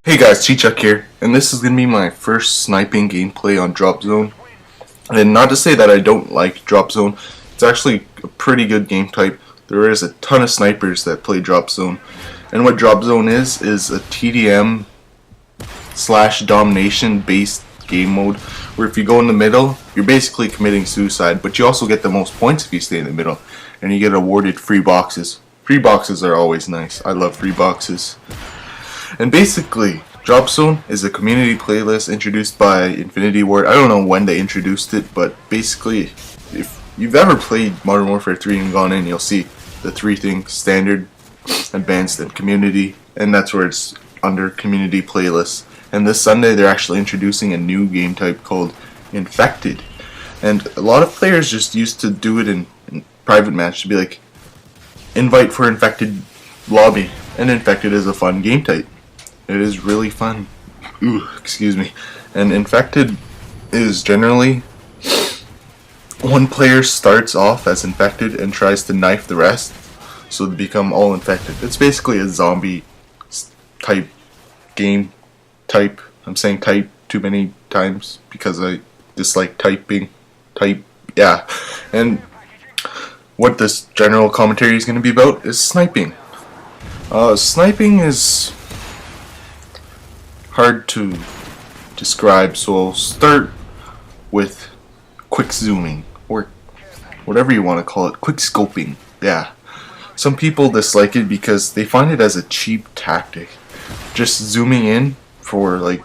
Hey guys, Chichuk here, and this is going to be my first sniping gameplay on Dropzone. And not to say that I don't like Dropzone, it's actually a pretty good game type. There is a ton of snipers that play Dropzone. And what Dropzone is a TDM slash domination based game mode, where if you go in the middle, you're basically committing suicide, but you also get the most points if you stay in the middle, and you get awarded free boxes. Free boxes are always nice. I love free boxes. And basically, Dropzone is a community playlist introduced by Infinity Ward. I don't know when they introduced it, but basically, if you've ever played Modern Warfare 3 and gone in, you'll see the three things: standard, advanced, and community. And that's where it's under community playlists. And this Sunday, they're actually introducing a new game type called Infected. And a lot of players just used to do it in private match to be like, invite for Infected lobby. And Infected is a fun game type. It is really fun. Ooh, excuse me. And Infected is generally one player starts off as infected and tries to knife the rest, so they become all infected. It's basically a zombie type game type. I'm saying type too many times because I dislike typing. Yeah. And what this general commentary is going to be about is sniping. Sniping is hard to describe, so I'll start with quick zooming, or whatever you want to call it, quick scoping. Yeah. Some people dislike it because they find it as a cheap tactic. Just zooming in for like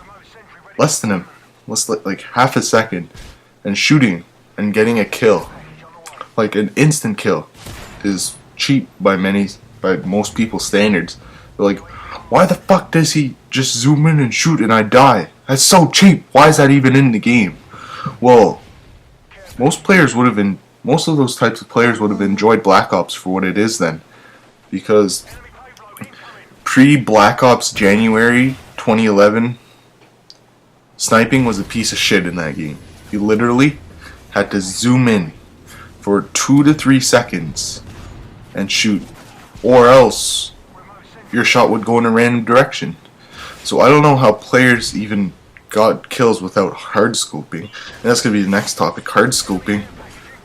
like half a second and shooting and getting a kill, like an instant kill, is cheap by most people's standards. They're like, why the fuck does he just zoom in and shoot and I die? That's so cheap. Why is that even in the game? Well, most of those types of players would have enjoyed Black Ops for what it is then, because pre-Black Ops January 2011, sniping was a piece of shit in that game. You literally had to zoom in for 2 to 3 seconds and shoot, or else your shot would go in a random direction. So I don't know how players even got kills without hard scoping. And that's going to be the next topic, hard scoping.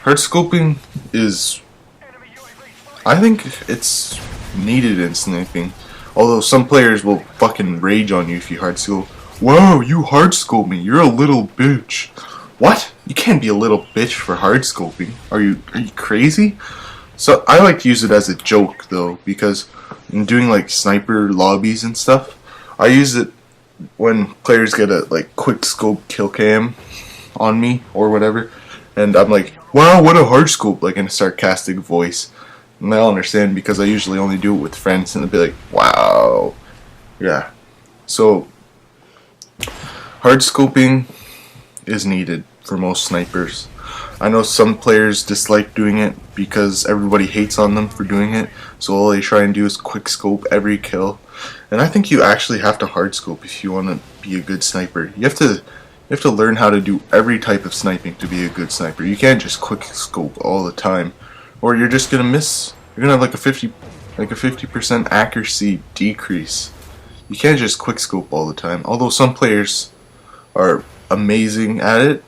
Hard scoping is, I think it's needed in sniping. Although some players will fucking rage on you if you hard scope. Whoa, you hard scope me, you're a little bitch. What? You can't be a little bitch for hard scoping. Are you crazy? So I like to use it as a joke though, because in doing like sniper lobbies and stuff, I use it when players get a like quick scope kill cam on me or whatever, and I'm like, wow, what a hard scope, like in a sarcastic voice. And they'll understand because I usually only do it with friends, and they'll be like, wow. Yeah. So hard scoping is needed for most snipers. I know some players dislike doing it because everybody hates on them for doing it, so all they try and do is quick scope every kill. And I think you actually have to hard scope if you want to be a good sniper. You have to learn how to do every type of sniping to be a good sniper. You can't just quick scope all the time, or you're just gonna miss. You're gonna have like a 50% accuracy decrease. You can't just quick scope all the time. Although some players are amazing at it,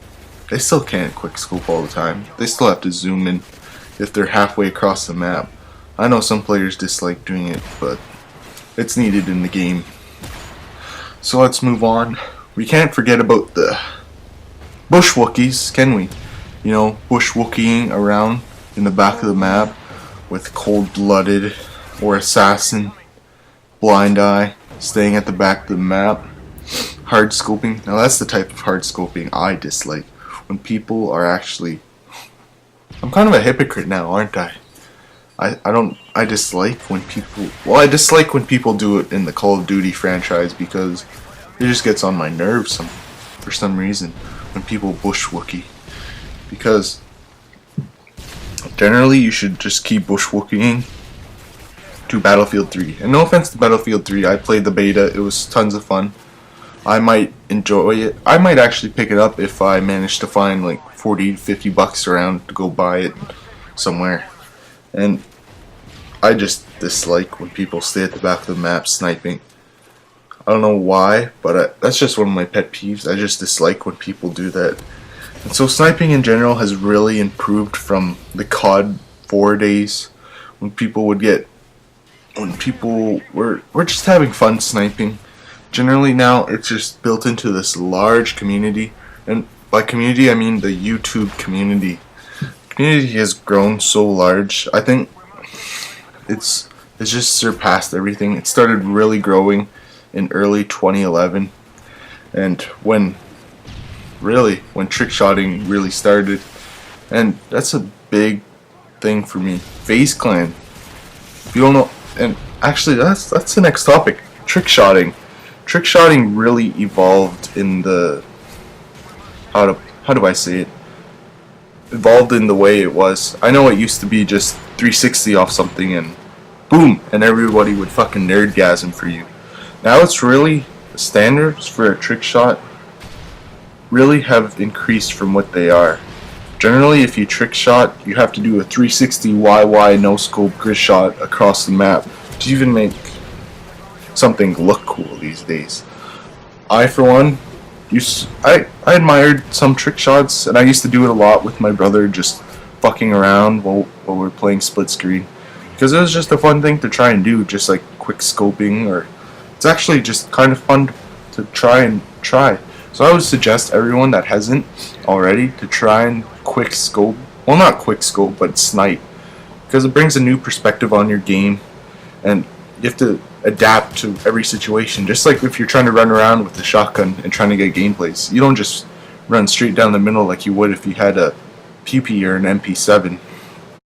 they still can't quick scope all the time. They still have to zoom in if they're halfway across the map. I know some players dislike doing it, but it's needed in the game. So let's move on. We can't forget about the bush Wookiees, can we? You know, bush Wookieing around in the back of the map with cold-blooded or assassin, blind eye, staying at the back of the map. Hard scoping. Now that's the type of hard scoping I dislike. When people are actually, I'm kind of a hypocrite now, aren't I? I dislike when people do it in the Call of Duty franchise, because it just gets on my nerves for some reason when people bush Wookie. Because generally you should just keep bush Wookieing to Battlefield 3. And no offense to Battlefield 3, I played the beta, it was tons of fun. I might enjoy it. I might actually pick it up if I manage to find like 40 to 50 bucks around to go buy it somewhere. And I just dislike when people stay at the back of the map sniping. I don't know why, but that's just one of my pet peeves. I just dislike when people do that. And so sniping in general has really improved from the COD 4 days when people were just having fun sniping. Generally now it's just built into this large community, and by community I mean the YouTube community. The community has grown so large. I think it's just surpassed everything. It started really growing in early 2011, and when trick shotting really started, and that's a big thing for me. FaZe Clan. If you don't know, and actually that's the next topic. Trick shotting. Trick shotting really evolved in the how do I say it? Evolved in the way it was. I know it used to be just 360 off something and boom, and everybody would fucking nerdgasm for you. Now it's really the standards for a trick shot really have increased from what they are. Generally, if you trick shot, you have to do a 360 YY no scope grid shot across the map to even make something look cool these days. I, for one, I admired some trick shots, and I used to do it a lot with my brother, just fucking around while we were playing split screen, because it was just a fun thing to try and do, just like quick scoping, or it's actually just kind of fun to try. So I would suggest everyone that hasn't already to try and quick scope, well, not quick scope, but snipe, because it brings a new perspective on your game, and you have to adapt to every situation. Just like if you're trying to run around with a shotgun and trying to get gameplays, you don't just run straight down the middle like you would if you had a PP or an MP7.